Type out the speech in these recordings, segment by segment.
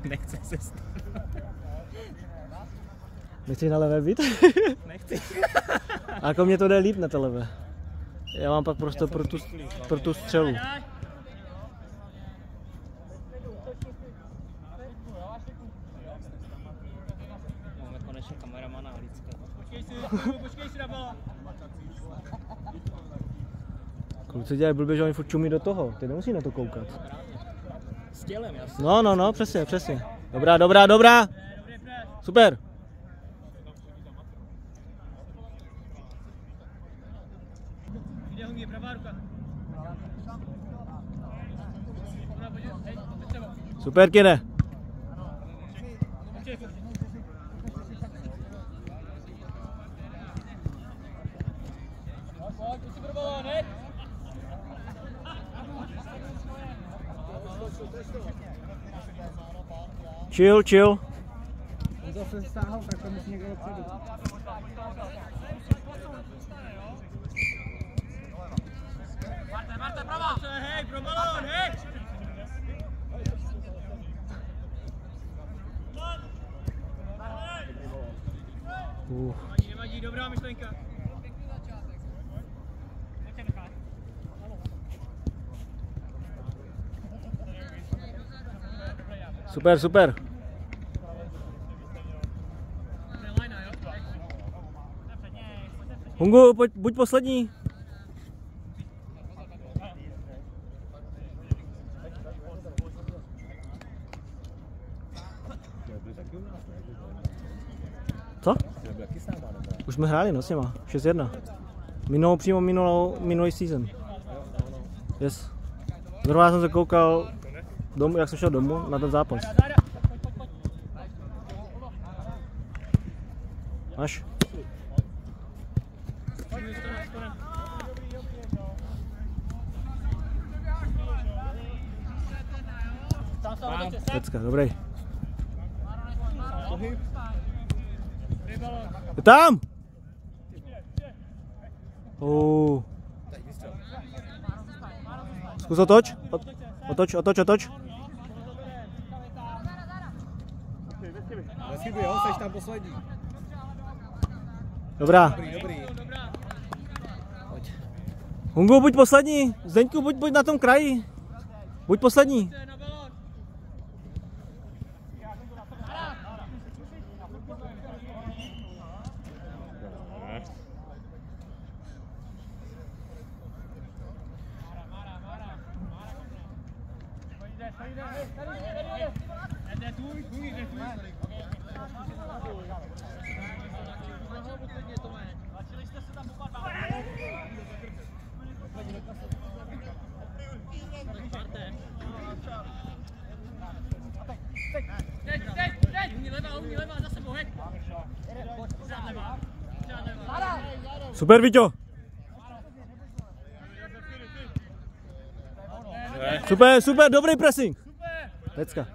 Nechce se stát. Nechceš na levé být? Nechci. A jako mě to jde líp na té levé. Já mám pak prostor pro tu střelu. Máme konečně kameramana Halicka. Počkej si na bala. Kluci dělají blbě, že oni furt čumí do toho. Ty nemusí na to koukat. S tělem, jasně. No, přesně. Dobrá. Super. Super, Kine. Chill. On zase stáhl, tak to musí někdo odpředu. Marte, prava! Hej, pro balón, hej! Nevadí, dobrá myšlenka. Super. Hungu, buď poslední. Co? Už jsme hráli, no, s něma. 6-1. Minulý season. Yes. Zrovna jsem se koukal domů, jak jsem šel domů na ten zápas. Máš? Pecka, dobrý. Je tam! Zkus otoč. Otoč. Neskybuj, jo, seš tam poslední. Dobrá. Dobrý. Hungu, buď poslední. Zdeňku, buď na tom kraji. Buď poslední. Super, Víťo. Super, dobrý pressing. Pecka.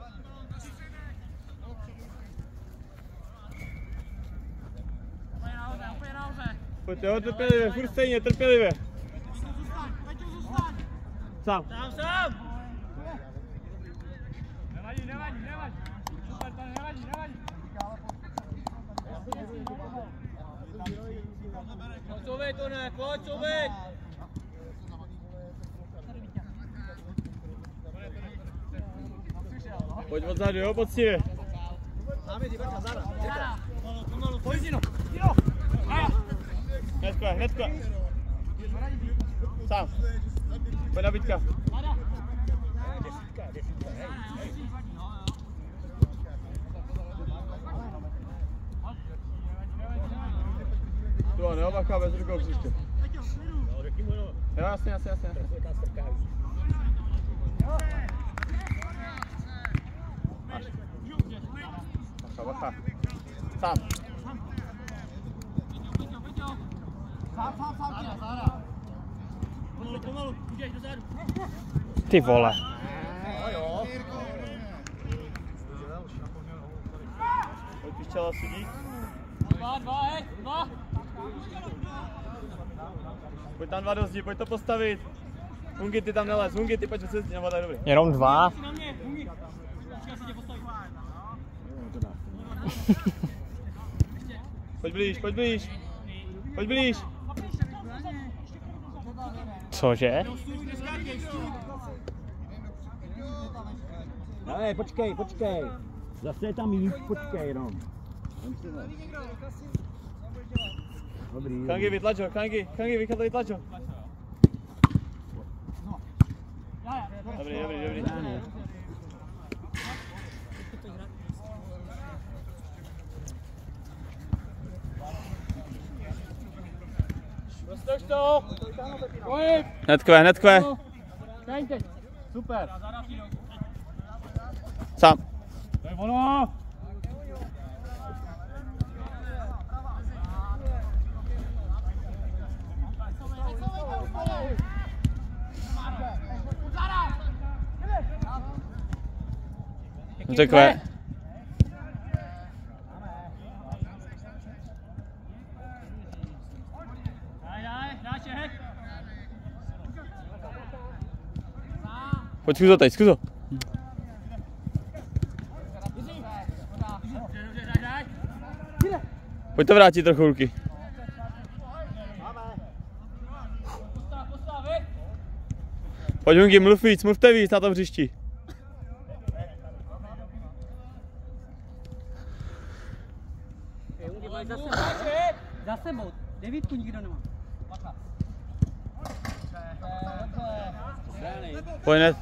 Pojďte ho trpělivě, furt stejně, trpělivě. Sám. Nevadí. Super, to nevadí. Couvej to ne, pojď, couvej! Pojď odzadu, jo, poctivě. Máme ty vrcha, záda. Pomalu, pojď, Zino. Hnedka. Sám. Pojď na Vítka. Tu, neobacha, bez rukou příště. Jo, jasně. Bacha. Sám. Pomalu, udělej dozadu. Ty vole. Pojď pišťala sudí. 2. Pojď tam 2 do zdi, pojď to postavit. Hungi, ty tam nelez, Hungi, ty pojď se zdi, nebo tak dobrý. Jenom 2. Na mě, Hungi. Počkej, si tě postavit. Pojď blíž, pojď blíž. Pojď blíž. Cože? Ale počkej, počkej. Zase je tam míč, počkej jenom. Dobrý. Kangi, vytlač ho, Kangi, vytlač ho. Dobrý. Roztoč to! Netkve. Super. Sám. To je ono! Netkve. Pojď, zkus to teď, zkus to. Pojď to vrátit trochu ruky. Pojď Hungi, mluvte víc na tom hřišti. Za sebou, 9 nikdo nemá. Pojď, net.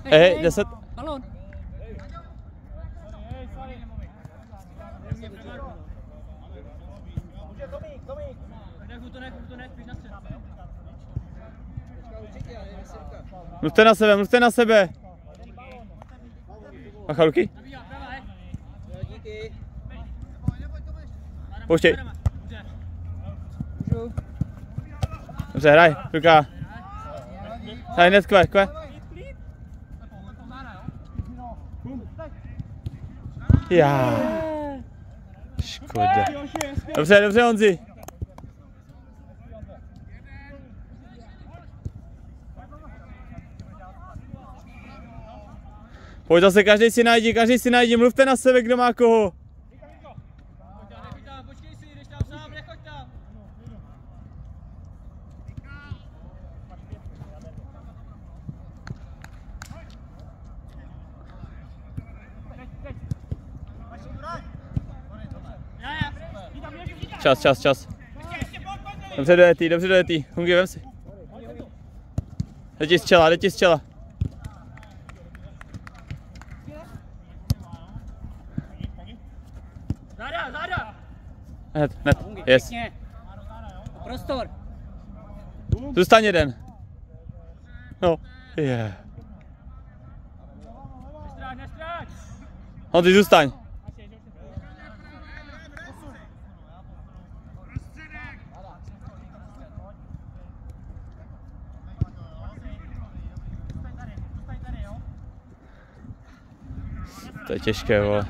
Hej, 10. Balón. Mluvte na sebe. Macha ruky. Pouštěj. Dobře, hraj, ruka. Hraj, netkve. Já. Škoda. Dobře, Honzi. Pojď zase, každý si najdi, mluvte na sebe, kdo má koho. Počkej si, jdeš tam sám, nechoď tam. Čas. Dobře dojetý. Hungi, vem si. Jde ti z čela. Záda. Hned, yes. Prostor. Zůstaň jeden. No, yeah. Nestráč. Honzi, zůstaň. To je těžké, vole.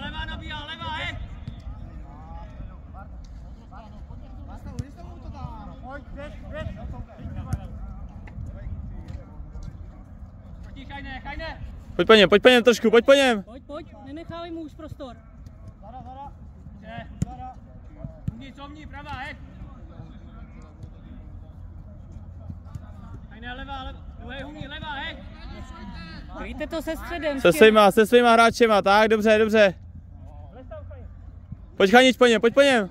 Levá nabíhá, hej! Chajne! Pojď po něm trošku, Pojď, nenechávej mu už prostor. Zara. Comní, pravá, hej! Chajne, levá, Hungi, levá, hej! Dejte to se středem. Se svýma hráčema, tak, dobře. Pojď Chanič po něm.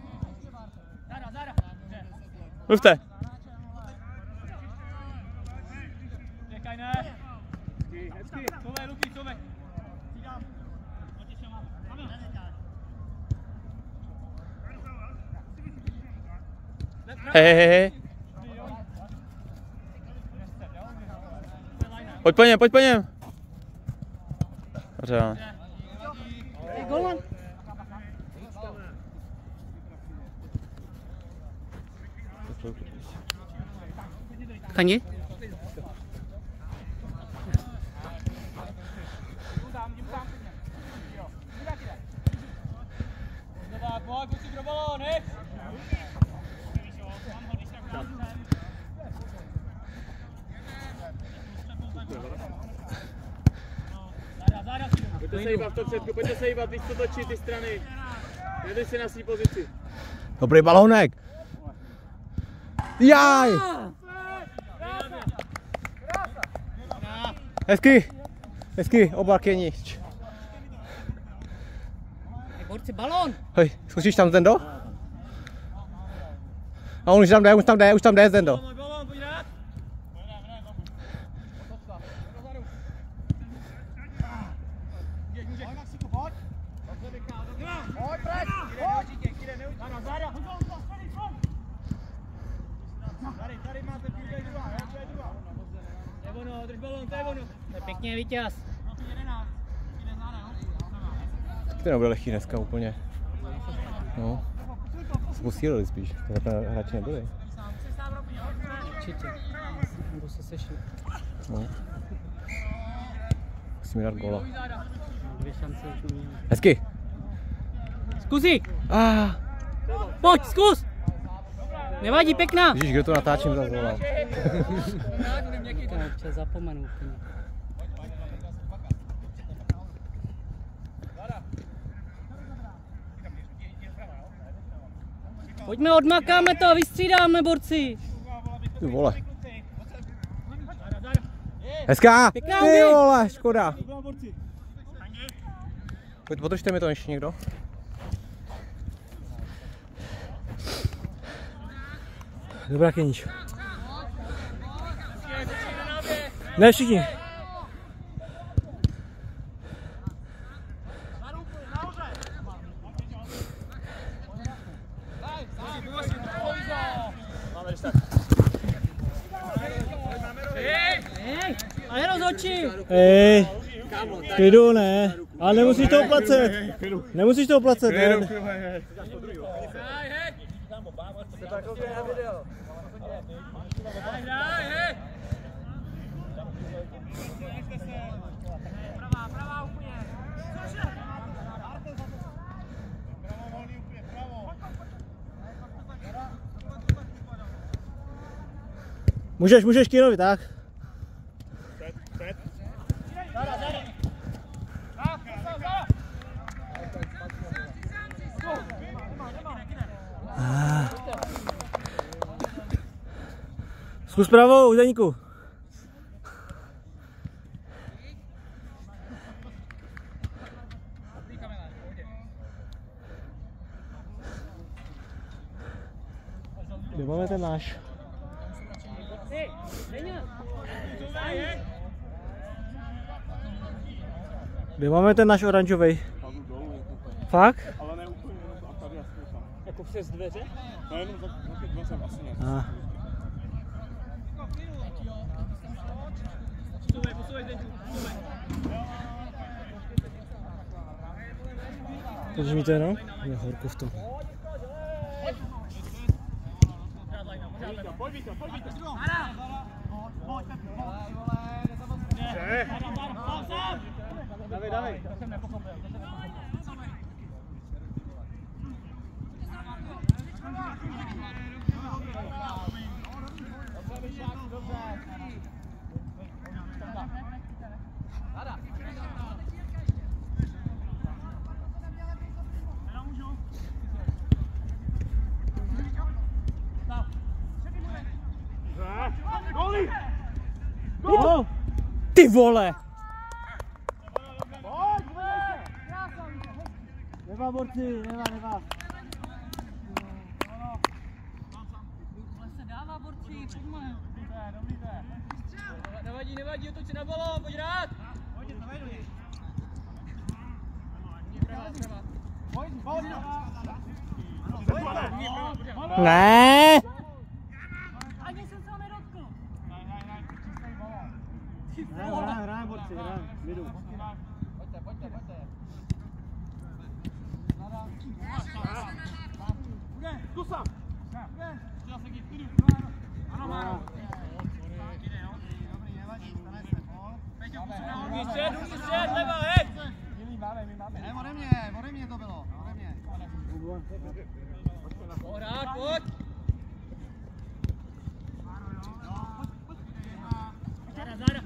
Zara. Mluvte. Hej. Pojď po něm. Dobře. Golman. Kanji? Pojďte se hýbat v tom předku, pojďte se hýbat, víc to točí ty strany. Jdete si na svý pozici. Dobrý balónek. Jaj! Hezky! Hezky, oblakěnič. Borci, balón! Hej, zkusíš tam Zendo? A on už tam jde Zendo. Pěkně vítěz. To nebude lehký dneska úplně. No. Se posílili spíš, takhle hráči nebyli. Určitě. Budu se sešli. No. Musíme dát góla. 2 šance už měl. Hezky! Zkusí! Pojď, zkus! Nevadí, pěkná! Ježíš, kdo to natáčím za góla? To občas zapomenu úplně. Pojďme, odmakáme to a vystřídáme, borci! Ty vole. Hezká! Pěkná, ty vole, škoda. Podržte mi to ještě někdo. Dobrá Kenič. Ne všichni. Ale rozhodčí! Hej, klidu ne, ale nemusíš to oplacet. Nemusíš to oplacet, ne. Můžeš Kírovi, tak. Zkus pravou, Zdeníku. Kde máme ten náš? Kde máme ten náš oranžový? Fakt? Ale ne úplně, a tady asi tam. Jako přes dveře? No jenom za 5 dveře asi ne. Posuvej, Zdeňku, posuvej. Takže mi to jenom? Je horko v tom. Pojď Víto. Dávej. Ty vole! Nemá borci, nemá. Se dává, borci, pojďme. Nevadí, otoč si na balón, pojď rád! Ne! Ani jsem se ho nedotkl. Hrám, borci, jdu. Pojďte. Zkusám. Střed, leva, hej! Ne, ode mě to bylo, ode mě. Rád, pojď! Záda.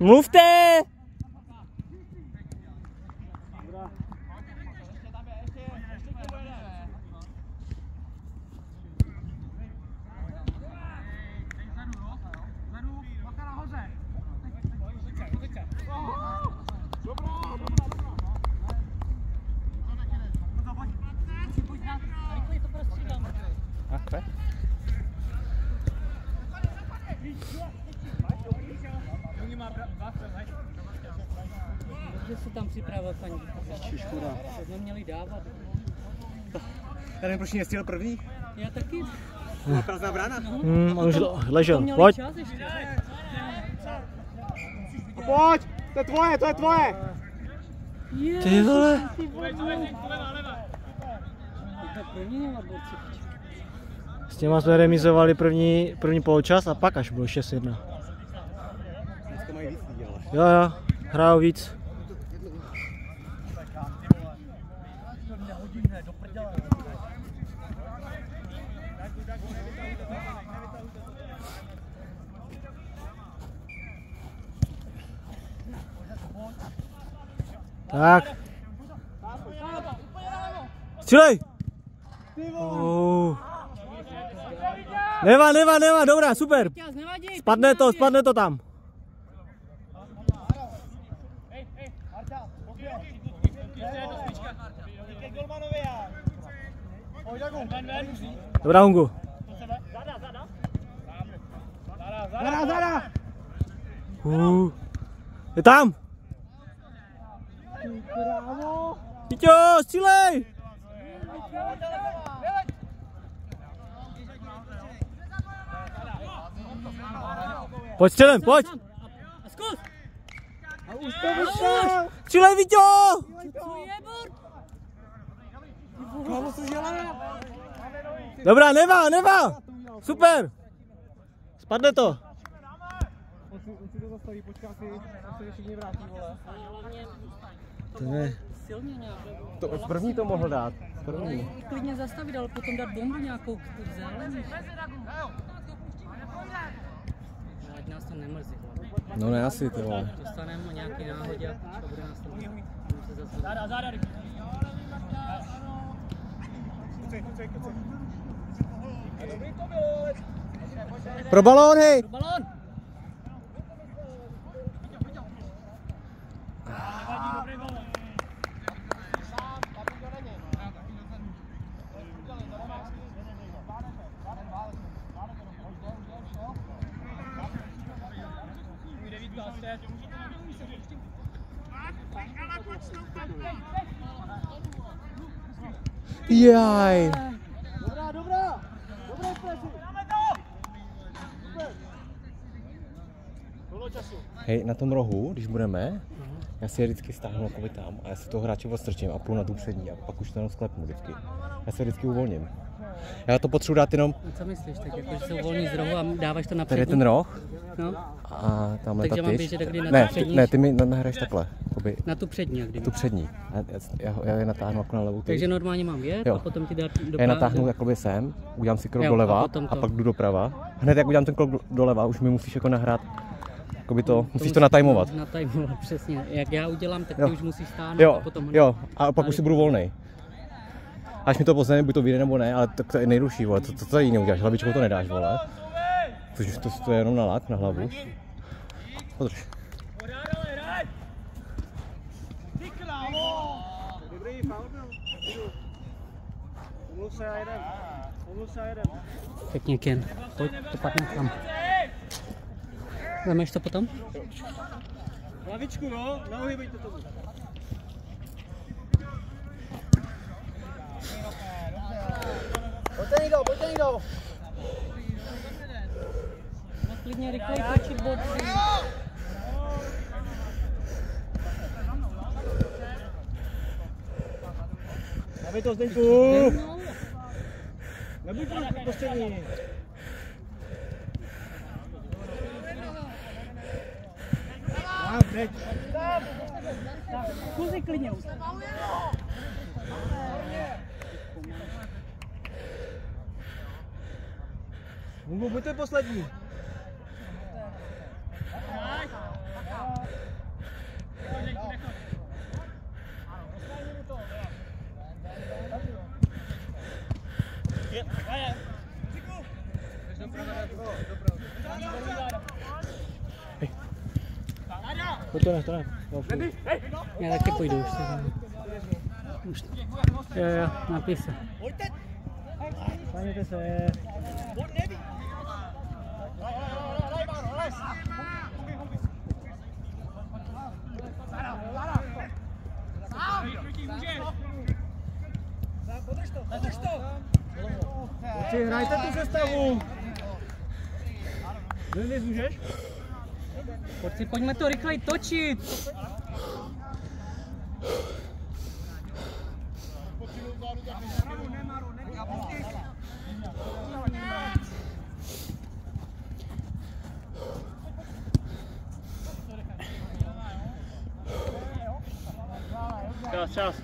Mluvte! Že se tam připravil paní. Škoda. To jsme měli dávat. Já nevím, proč ji nestihl první. Já taky. Má prázdná brána. On už ležel. Měli Pojď. čas ještě. Pojď, to je tvoje, to je tvoje. Ty vole. To proměnila borci. S těma jsme remizovali první poločas a pak až bylo 6-1. Dneska mají víc lidí, ale. Jo, hrajou víc. Tak. Střílej! Nemá, dobrá, super. Spadne to tam. Dobrá, Hungu. Zada! Je tam! Píťo, střílej! Pojď střelem, pojď! A zkus! A už to vyšel! Střílej, Víťo! Co je, Bor? Kámo, co dělá? Dobrá, nemá! Super! Spadne to. On si to zastaví, počká si, se všichni vrátí, vole. To ne. Silně nějak. To v první to mohl dát. První. Klidně zastavit, ale potom dát bombu nějakou zelenou. Ať nás to nemrzí. No ne, asi to vole. Dostaneme nějaký náhodě a bude nás to mrzet. Pro balón, hej! Balón! Jaj! Dobrá! Hej, na tom rohu, když budeme, já si je vždycky stáhnu jakoby tam a já si toho hráče odstrčím a půjdu na tu přední a pak už to jenom sklepnu vždycky. Já se vždycky uvolním. Já to potřebuji dát jenom... Co myslíš, tak jako, že se uvolní z rohu a dáváš to na Tady je přední? ten roh No, a tamhle takže ta mám tyč. běžet takdy na Ne, tu přední? ne, ty mi nahraješ takhle, jakoby, Na tu přední, jak kdyby. tu přední. Já je natáhnu jako na levou tyč. Takže normálně mám jet Jo. a potom ti dát do Já je natáhnu jakoby sem, udělám si krok Jo, doleva a potom a to. pak jdu doprava. Hned jak udělám ten krok doleva, už mi musíš jako nahrát, jakoby to, musíš to natajmovat. Natajmovat, přesně. Jak já udělám, tak ty Jo. už musíš stáhnout Jo, a potom... jo, a pak už si budu volnej. Až mi to poznáme, buď to vyjde nebo ne, ale to je nejruší, vole, to jiný uděláš, hlavičkou to nedáš, vole. Což to je jenom na lak, na hlavu. Podrž. Dobrý, faul byl. Umluv se a jedem. Pěkně, Ken. Pojď, to padne tam. Vemeš to potom? Hlavičku, no, neuhybejte tomu. Pojďte někdo. No, klidně rychleji točit bod. Aby to Zdeňku. Nebuď prostřední. Teď. Zkusí klidně už. Mungu, buďte poslední. To ne. Já taky půjdu už. Jo, napíš se. Stáněte se. Kluci, hrajte tu sestavu. Vylez, můžeš? Pojďme to rychleji točit. Čas.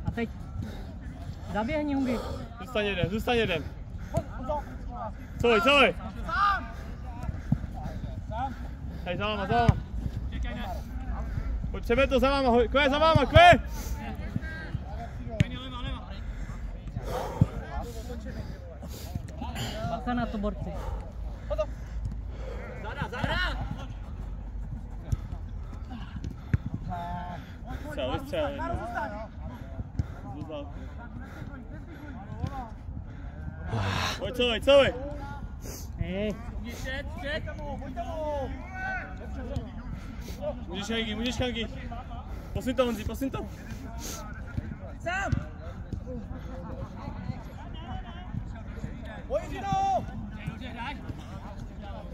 A teď zaběhni, Hungi. Zůstaň jeden. Coj. Hej, za váma. Pojď přebět to za váma, Kve, za váma, Kve! Bacha na to, borci. Vystřel. Pojď, Coj. Hej. Můžeš, Hanky. Posuň to, Honzi, posuň to. Sám. Pojď, Jino!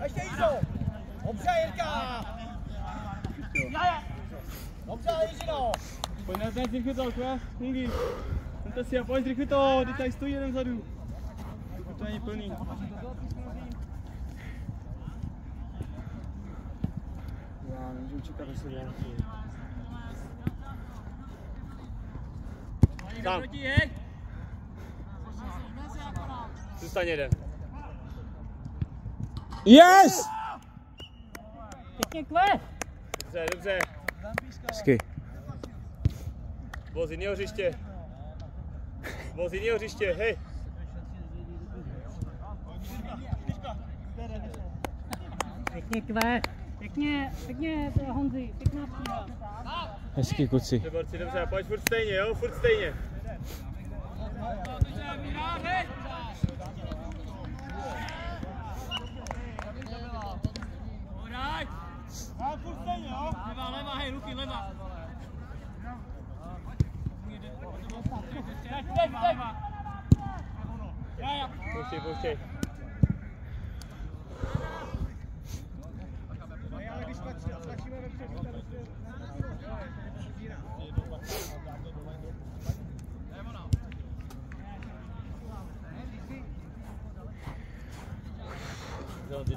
Ještě Jizo! Dobře, Jirka! Dobře, Jiřino! Pojď na ten rychle to, Kve, Hungi. Vemte si a pojď rychle to, teď tady stojí jeden vzadu. To není plný. Já nemůžu čekat, až se dá. Tam. Zůstaň jeden. Yes! Pěkně, Kve. Dobře. Hezky. Voz jiného hřiště. Hej. Pěkně, Kve. Pěkně, Honzi. Pěkná příma. Hezky, kluci. Borci, dobře, pojď furt stejně, jo, furt stejně. Leva, hej, ruky, leva. Pouštěj.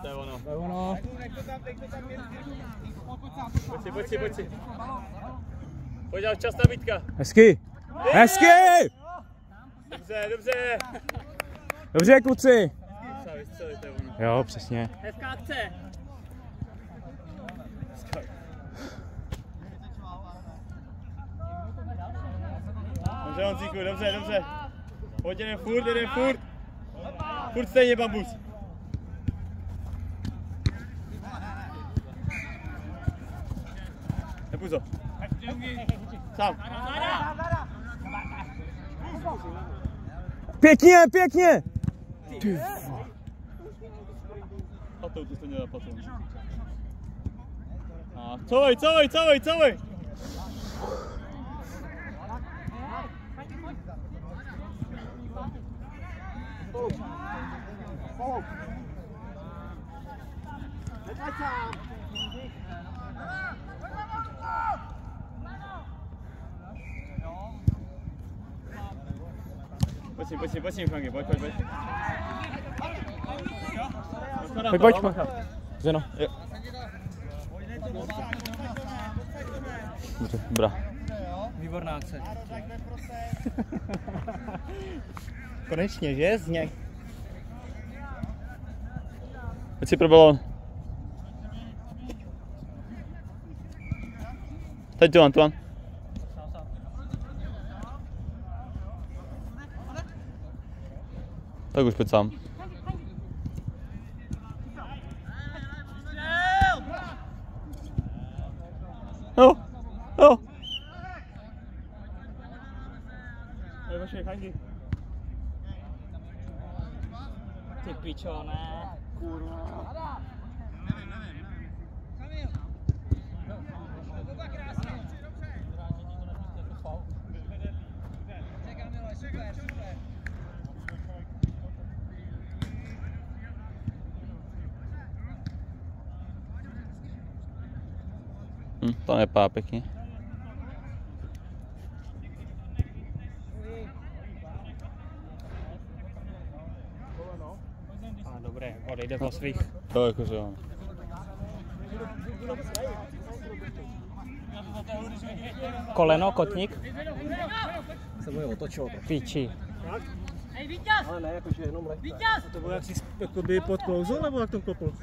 To je ono. Pojď si. Pojď, ale čas nabídka. Hezky. Dobře, kluci. To je ono. Jo, přesně. Hezká akce. Dobře, Honzíku, dobře. Pojď, jeden furt. Furt stejně, bambus. Nepůjď to. Sám. Pěkně! Patou, to jste měla patou. A covej! Pojď, Franky, pojď. Pojď. Zeno. Jo. Dobrá. Výborná akce. Konečně, že? Z něj. Pojď si pro balón. Teď tu, Antoine. Tak už pojď sám. Jo, jo. Počkej, Hanky. Ty pičo, ne. Kurva. To nepadá pěkně. A dobré, odejde po svých. To jakože jo. Koleno, kotník. Se bude otočovat. Píči. Ale ne, jakože jenom lehce. A to bylo jak si jakoby pod klouzou, nebo jak to kopl?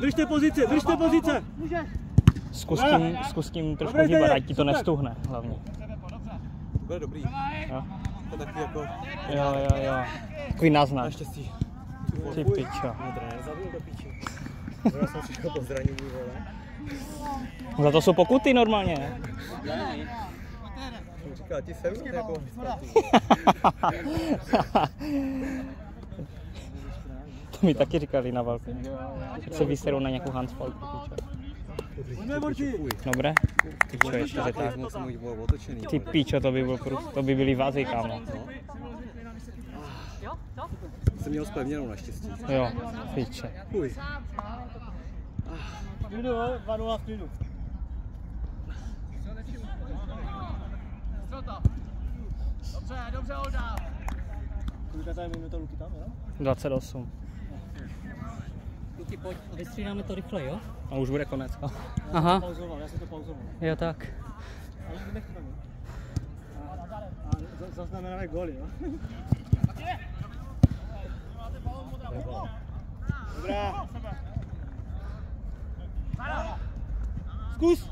Držte pozice, držte pozice! Zkus tím trošku hýbat, ať ti to nestuhne hlavně. To bude dobrý. Jo. To taky jako... Jo. Takový náznak. Naštěstí. Ty pičo. Trenér zabil do píči. Já jsem přišel po zranění, vole. Za to jsou pokuty normálně, ne? Říkal ti seru, to jako... To mi taky říkali na velkém. Se vyserou na nějakou handspalku, pičo. Dobré? Ty pičo, ještě tak. Ty pičo, to by byly vazy, kámo. Jsem měl spevněnou naštěstí. Jo, piče. Uj. Klidu, 2-0 v klidu. Dobře, Olda. Kolika tady minuta Luky tam, jo? 28. Luky, pojď, vystřídáme to rychle, jo? A už bude konec. Aha. Já jsem to pauzoval. Jo, tak. Ale nech to tam. A zaznamenáme góly, jo? Dobrá. Zkus!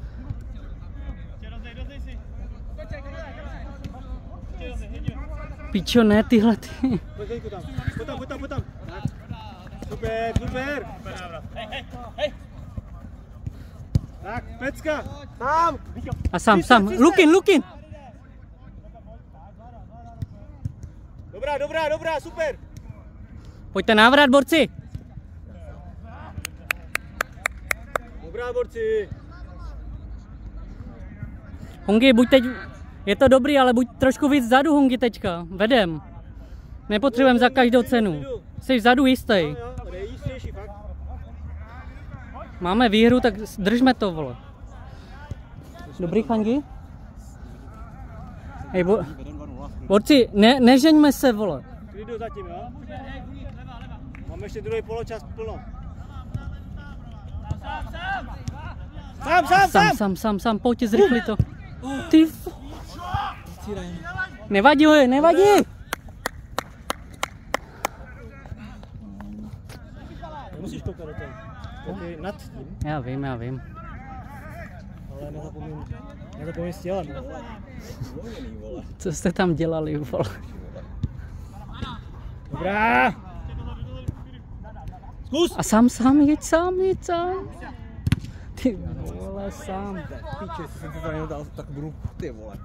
Pičo, ne tyhle ty. Pojď tam. Super. Tak, pecka. Tam. A sám. Lukin. Dobrá, super. Pojďte návrat, borci. Dobrá, borci. Hongi, buď teď, je to dobrý, ale buď trošku víc vzadu, Hongi, teďka. Vedem. Nepotřebujeme za každou cenu. Jsi vzadu jistý. Jistější, fakt. Máme výhru, tak držme to, vole. Dobrý, Hangi? Hej, borci, nežeňme se, vole. Klidu zatím, jo? Máme ještě druhý poločas plno. Sám, pojďte, zrychli to. Ty nevadí, nevadí. Musíš koukat do toho. Taky nad tím. Já vím. Ale nezapomeň stělat. Co jste tam dělali, vole? Dobrá. Zkus. A sám, jeď sám. Ty vole, sám. Píče, jestli jsem to zranil dál, tak budu ty vole.